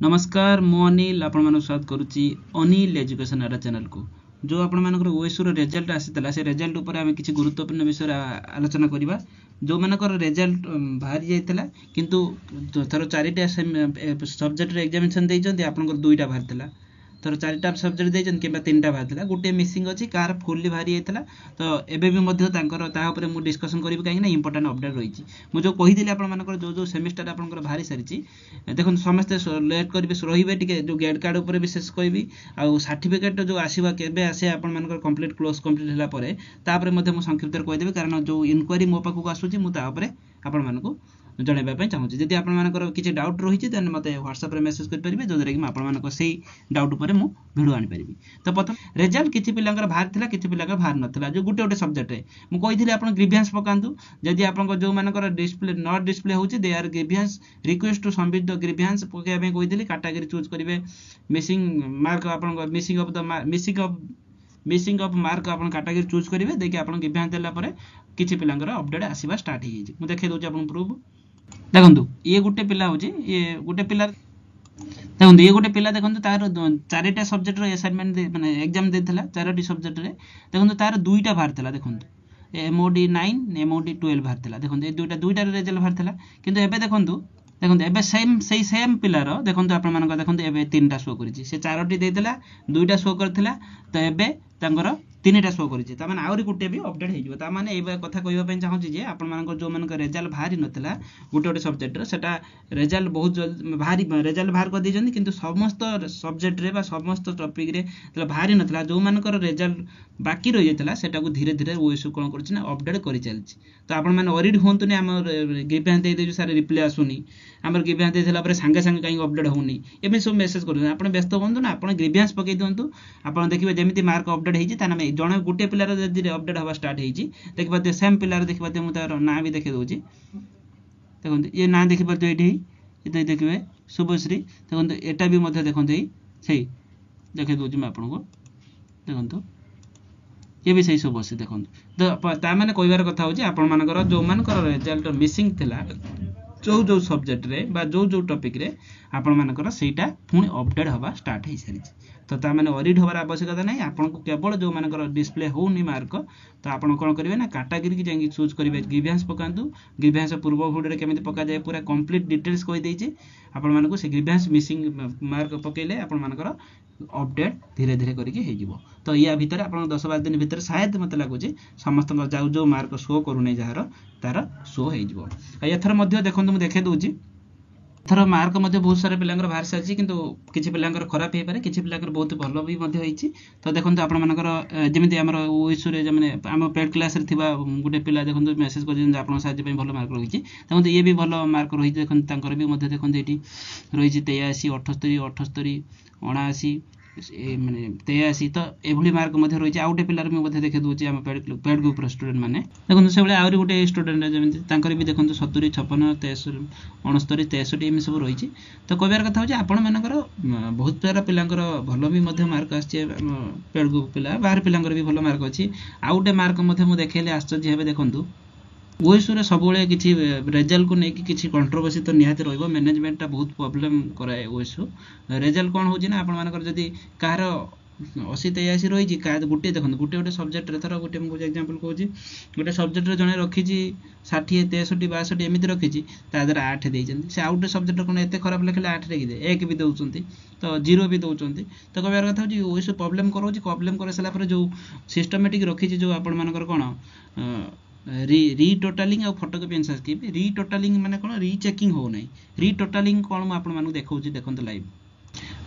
नमस्कार मु अनिल आपण मानक स्वागत करुच्ची अनिल एजुकेशन आडा चैनल को जो आपण मानकर ओएसओ रो रिजल्ट आसीतला से रिजल्ट ऊपर आमे किछि गुरुत्वपूर्ण विषय आलोचना करिबा जो मानकर रिजल्ट बाहरी जाइतला किंतु थरो चारिटा सब्जेक्ट रे एग्जामिनेशन दैजंती आपनकर दुईटा बाहरतला थरो चारिटा सब्जेक्ट दैजन किबा तीनटा बाहरतला गुटे मिसिंग अछि कार फुल्ली बाहरी जाइतला तो एबे भी मध्य तांकर ता ऊपर मु डिस्कशन करिबि काहे ना इंपोर्टेंट अपडेट रहिछि मु जो कहि दिले आपण मानकर जो सेमेस्टर आपनकर बाहरी सारिछि देखन समस्त लेट करिबे रहिबे टिके जो गेट कार्ड ऊपर विशेष कहिबि आ सर्टिफिकेट जो आसीबा केबे आसे आपण मानकर कंप्लीट क्लोज कंप्लीट होला परे ता ऊपर मध्य मु संक्षिप्त रे कहि देबे कारण जो इनक्वायरी मो पाखु आसुछि मु ता ऊपर आपण मानको जणैबा पय चाहूछि जदि आपण मानकर किछि डाउट रहिछि देन मते WhatsApp रे मेसेज कर परिबे जो कि आपण मानको सेही डाउट ऊपर मु वीडियो आनि परिबि तो प्रथम रिजल्ट किछि पिलांकर बाहर थिला किछि पिलांकर बाहर नथिला जो गुटे सब्जेक्ट रे मु कहिथिले आपण ग्रीवियंस पकांतु जदि आपण जो मानकर डिस्प्ले नॉट डिस्प्ले होछि they are grievances request to submit the grievances पके बे कहिथिले कैटेगरी चूज करिवे मिसिंग मार्क आपण मिसिंग ऑफ मार्क आपण कैटेगरी चूज करिवे देखि आपण ग्रीवियंस देला परे किछि पिलांकर अपडेट आसीबा स्टार्ट हे मु देखै दोछि आपण प्रूफ देखंतु ये गुटे पिला होछि ये गुटे पिला देखंतु ये गुटे पिला देखंतु तार चारिटा सब्जेक्ट रो असाइनमेंट माने एग्जाम देथला चारोटी सब्जेक्ट रे देखंतु तार दुईटा बाहरतला देखंतु एमओडी 9 एमओडी 12 बाहरतला देखंतु ए दुईटा रिजल्ट बाहरतला किंतु एबे देखंतु एबे सेम पिलार देखंतु आपण मानक देखंतु एबे तीनटा शो करिछि से चारोटी देथला दुईटा शो करथला तो एबे तांगर तीनटा शो करिछि ता माने आउरी गुटे भी अपडेट हे जिवो ता माने एबे कथा कहिबा पय चाहूछि जे आपण मानक जो मानक रिजल्ट भारी नथला गुटे सब्जेक्ट रे सेटा रिजल्ट बहुत भारी रिजल्ट बाहर कर दिजंती किंतु समस्त सब्जेक्ट रे बा समस्त टॉपिक रे तला भारी नथला जो मानक रिजल्ट बाकी रहि जेतला सेटा को धीरे धीरे ओएसओ कोन करछि ना अपडेट करि चलछि तो आपण माने ओरिड होंतु ने हम गिवन दे देजु सारे रिप्लाई आसुनी हमर गिवन दे देला परे संगे संगे काई अपडेट होउनी एमे सब मेसेज करू आपण व्यस्त होंतु ना आपण ग्रीवियंस पकई दंतु आपण देखिबे जेमिति मार्क अपडेट हेछि ता नामे जणे गुटे पिलार जदि अपडेट हवा स्टार्ट हेछि देखिबे सेम पिलार देखिबे मु तार ना भी देखै दोछि देखंतु ये ना देखिबे तो एठी एते देखिबे शुभश्री देखंतु एटा भी मध्ये देखंतु सही देखै दोछि म आपन को देखंतु ये भी सही शुभश्री देखंतु तो ता माने कहिबार कथा होछि आपण मानकर जो मानकर रिजल्ट मिसिंग थिला जो सब्जेक्ट रे बा जो टॉपिक रे आपण मानकर सेटा पुनी अपडेट हवा स्टार्ट हे सारी तो ता माने ऑडिट होबार आवश्यकता नै आपण को केवल जो मानकर डिस्प्ले होउनी मार्क तो आपण कोन करिवे ना कैटेगरी की जांगी चूज करिवे ग्रीवियंस पकांतु ग्रीवियंस पूर्व वीडियो रे केमिति पका जाय पूरा कंप्लीट डिटेल्स कहि दैछि आपण मानको से ग्रीवियंस मिसिंग मार्क पकेले आपण मानकर अपडेट धीरे धीरे करके हे जिवो तो या भीतर आपण 10-12 दिन भीतर शायद मते लागो जे समस्त जो मार्क शो करू नै जहार तार शो हे जिवो एथर मध्ये देखंतु मु देखे दोछि थर मार्क मध्ये बहुत सारे पिलांकर बाहर साची किंतु किछि पिलांकर खराब हे पारे किछि पिलांकर बहुत भलो भी मध्ये होईछि तो देखंतु आपण मानकर जेमिति हमर ओइसु रे माने हम पेड क्लास रे थिबा गुटे पिला देखंतु मेसेज कर जे आपण साजी पे भलो मार्क रहिछि देखंतु ये भी भलो मार्क रहिछि देखंतु तांकर भी मध्ये देखंतु एठी रहिछि 83 78 78 79 माने 83 तो एभली मार्क मध्ये रहिछि आउटे पिलार में मध्ये देखे दोछि हम पेड ग्रुप रो स्टूडेंट माने देखंतु से बेले आउरी गुटे स्टूडेंट जेमिति तांकर भी देखंतु 70 56 63 69 63 एम सब रहिछि तो कहबार कथा होछि आपण मानकर बहुत सारा पिलांकर भलो भी मध्ये मार्क आछि पेड ग्रुप पिला बाहर पिलांकर भी भलो मार्क अछि आउटे मार्क मध्ये मु देखेले आश्चर्य हेबे देखंतु ओएसओ रे सबले किछि रिजल्ट को नै कि किछि कंट्रोवर्सी तो निहाते रहइबो मैनेजमेंट ता बहुत प्रॉब्लम कराय ओएसओ रिजल्ट कोन होछि ना आपण मानकर जदी कार 80 83 रहिछि का गुटे देखन गुटे सब्जेक्ट रे थरो गुटे मु एग्जांपल कहूछि गुटे सब्जेक्ट रे जने रखिछि 60 63 62 एमिति रखिछि ता दर 8 देइछन से आउट सब्जेक्ट कोन एते खराब लेखले 8 रे दे 1 भी दउछंती तो 0 भी दउछंती तो कहबार कथा होछि ओएसओ प्रॉब्लम करोछि प्रॉब्लम करे सला पर जो सिस्टमैटिक रखिछि जो आपण मानकर कोन रीटोटालिंग और फोटोकॉपी आंसर की रीटोटालिंग माने कोन रीचेकिंग हो नै रीटोटालिंग कोन म आपण मानु देखौछि देखंत लाइव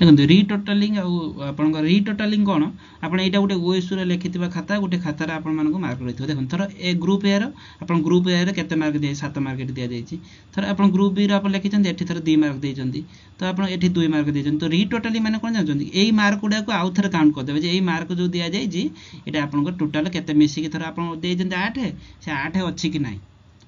देखंतु रीटोटालिंग आपन रीटोटालिंग कोन आपण एटा गुटे ओएसओ रे लिखितबा खाता गुटे खाता रे आपण मानको मार्क रहितो देखन थर ए ग्रुप ए रो आपण ग्रुप ए रे केते मार्क दे 7 मार्क दिया जायछि थर आपण ग्रुप बी रे आपण लिखिछन एठी थर 2 मार्क देइछन्ती तो आपण एठी 2 मार्क देइछन तो रीटोटाली माने कोन जानछन्ती एई मार्क गुडा को आउ थर काउंट कर देबे जे एई मार्क जो दिया जायछि एटा आपण को टोटल केते मिसी की थर आपण देइछन 8 से 8 अछि कि नै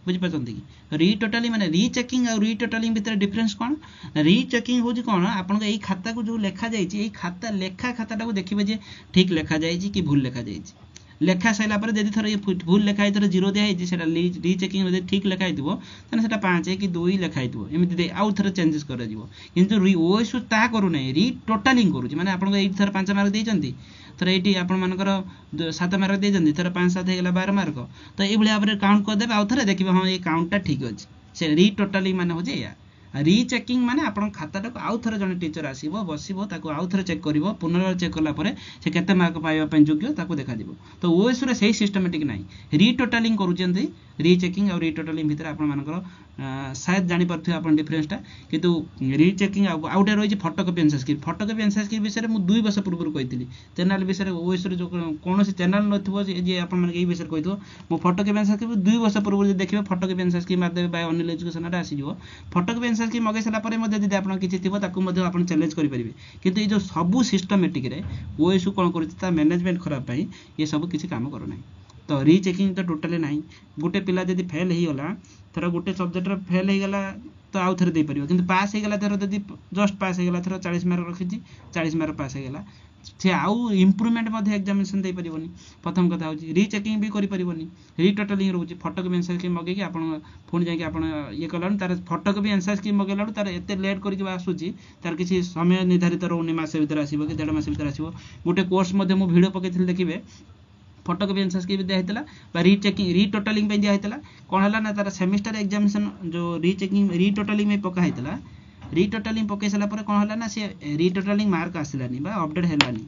बुझि पाछन्ती कि रीटोटाली माने रीचेकिंग और रीटोटालिंग भीतर डिफरेंस कोन रीचेकिंग होजी कोन आपण एई खाता को जो लेखा जायछि एई खाता लेखा खाताटा को देखिबे जे ठीक लेखा जायछि कि भूल लेखा जायछि ଲେଖା ସାଇଲା ପରେ ଯଦି ଥର ଭୁଲ ଲେଖା ହେଇଥର 0 ଦିଆ ହେଇଛି ସେଟା ରିଚେକିଂ ଯଦି ଠିକ ଲେଖା ହେଇଥିବ ତାହେଲେ ସେଟା 5 କି 2 ଲେଖା ହେଇଥିବ ଏମିତି ଆଉ ଥର ଚେଞ୍जेस କରାଯିବ କିନ୍ତୁ ଓଏସୁ ତାହା କରୁନାହିଁ ରିଟୋଟାଲିଂ କରୁଛି ମାନେ ଆପଣଙ୍କୁ ଏଇଠି ଥର 5 ମାର୍କ ଦେଇଛନ୍ତି थर ये आपर 7 मार्क देते थर 5 7 होगा 12 मार्क तो ये भाव में काउंट करदे आउ थे देखिए हाँ ये काउंटा ठीक अच्छे से रिटोटालिंग माने हो या रिचेकिंग माने आपन खाताटा को आउ थरे जने टीचर आसीबो बसिबो ताको आउ थरे चेक करिवो पुनर्बार चेक करला परे से केते मार्क पाइबा पय योग्य ताको देखा दिबो तो ओएस रे सही सिस्टमैटिक नाही रिटोटालिंग करूचंती रिचेकिंग और रिटोटालिंग भीतर आपन मानकर शायद जानि परथि आपन डिफरेंस टा किंतु रिचेकिंग आउटे रही फोटोकॉपी आंसर स्क्रिप्ट विषय में 2 वर्ष पूर्व कही चैनल विषय ओएस रे जो कौन चैनल नथिबो जे आपन माने ए विषय कहितो मो फोटोकॉपी आंसर स्क्रिप्ट 2 वर्ष पूर्व जे देखिबे फोटोकॉपी आंसर स्क्रिप्ट मार देबे बाय ऑनलाइन एजुकेशन रे आसी जिवो फोटोकॉपी आंसर स्क्रिप्ट मगे सला परे मध्ये जदि आपन किछि थिबो ताकू मध्ये आपन चैलेंज करि परिबे किंतु ए जो सब सिस्टमैटिक रे ओएस कोन करूछि ता मैनेजमेंट खराब पई ये सब किछि काम करू नै तो रिचेकिंग तो टोटली नाही गुटे पिला जदि फेल ही होला थर गुटे सब्जेक्ट रे फेल ही गला तो आउ थरे दे परिबो किंतु पास ही गला थर जदि जस्ट पास ही गला थर 40 मार्क रखिछि 40 मार्क पास ही गला से आउ इम्प्रूवमेंट मध्ये एग्जामिनेशन दे परिबोनी प्रथम कथा होची रीचेकिंग भी करि परिबोनी रिटोटलिंग रहउची फोटोकॉपी आंसर की मगे कि आपण फोन जाय कि आपण ये कलान तार फोटोकॉपी आंसर की मगे लाडू तार एते लेट करि के आसुची तार किछि समय निर्धारित रहउनी मास भीतर आसीबो कि 1.5 मास भीतर आसीबो गुटे कोर्स मध्ये मो वीडियो पकेथिल देखिबे फोटोकॉपी आंसर की दिया हेतला बा रीचेकिंग रिटोटलिंग पे दिया हेतला कोन हला ना तार सेमेस्टर एग्जामिनेशन जो रीचेकिंग रिटोटलिंग में पका हेतला रिटोटलिंग पके सला पर कोन हला ना से रिटोटलिंग मार्क आसिलानी बा अपडेट हेलानी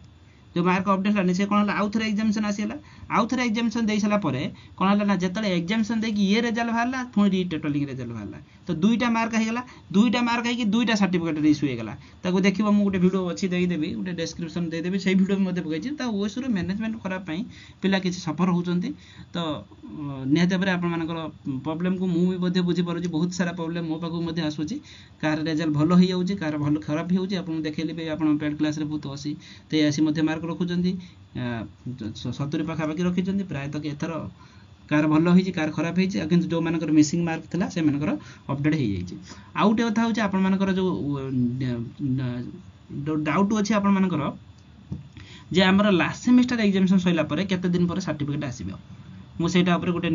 जो मार्क अपडेट हेलानी से कोन हला आउ थरे एग्जामिनेशन आसीला आउ थरे एग्जामिनेशन देई सला परे कोन हला ना जेतले एग्जामिनेशन दे कि ये रिजल्ट भाला पुनी रिटोटलिंग रिजल्ट भाला तो दुईटा मार्क हे गला दुईटा मार्क हे कि दुईटा सर्टिफिकेट इशू हे गला ताको देखिबो मु गुटे वीडियो अछि देई देबी गुटे डिस्क्रिप्शन देई देबी सेही वीडियो मध्ये पकाइछि ता ओएसुर मैनेजमेंट खराब पई पिला किछि सफर होउचंती तो निहत बरे आपण मानकर प्रॉब्लम को मु भी मध्ये बुझी पारुछि बहुत सारा प्रॉब्लम मो पाकु मध्ये आसुछि कार रिजल्ट भलो हो जाउछि कार भलो खराब हो जाउछि आपण देखैले बे आपण पेड क्लास रे बहुत अछि ते आसी मध्ये मार्क रखुचंती 70 पाखा बाकी रखिचंती प्राय तक एथर कार भलो होइछि कार खराब होइछि किंतु जो मानकर मिसिंग मार्क थिला से मानकर अपडेट हो जाइछि आउटे कथा होछि आपण मानकर जो डाउट अछि आपण मानकर जे हमर लास्ट सेमेस्टर एग्जामिनेशन सइला परे केते दिन परे सर्टिफिकेट आसीबो मु सेटा ऊपर गोटे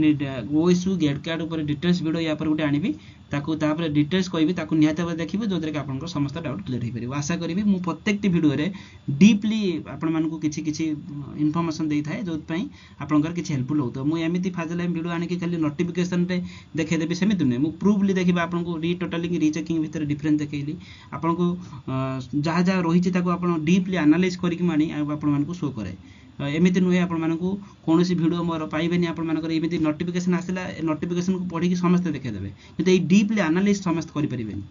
ओएसयू गेट कार्ड ऊपर डिटेल्स वीडियो या पर गोटे आनिबी ताकू तापर डिटेल्स कहबी ताकू निहाते देखिबे जोदरे कि आपनकर समस्त डाउट क्लियर हो परिबो आशा करिबी मु प्रत्येकटी वीडियो रे डीपली आपण मानकू किछि किछि इन्फॉर्मेशन देई थाए जोत पई आपनकर किछि हेल्पफुल होतो मु एमिति फाजल वीडियो आनि कि खाली नोटिफिकेशन रे देखे देबी सेमिति नै मु प्रूफली देखिबा आपनकू रिटोटलिंग रीचेकिंग भीतर डिफरेंस देखैली आपनकू जहा जहा रहिछि ताकू आपण डीपली एनालाइज करिकि मानी आपण मानकू शो करे एमिति नुहे आपण मानकू कोनोसी वीडियो मोर पाइबेनी आपण मानकर एमिति नोटिफिकेशन आसिला नोटिफिकेशन को पढी कि समस्त देखे देबे किंतु ए डीपली एनालाइज समस्त करि परिबेनी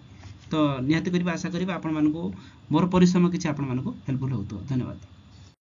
तो निहाते करिबा आशा करिबा आपण मानकू मोर परिश्रम किछि आपण मानकू हेल्पफुल होतो धन्यवाद।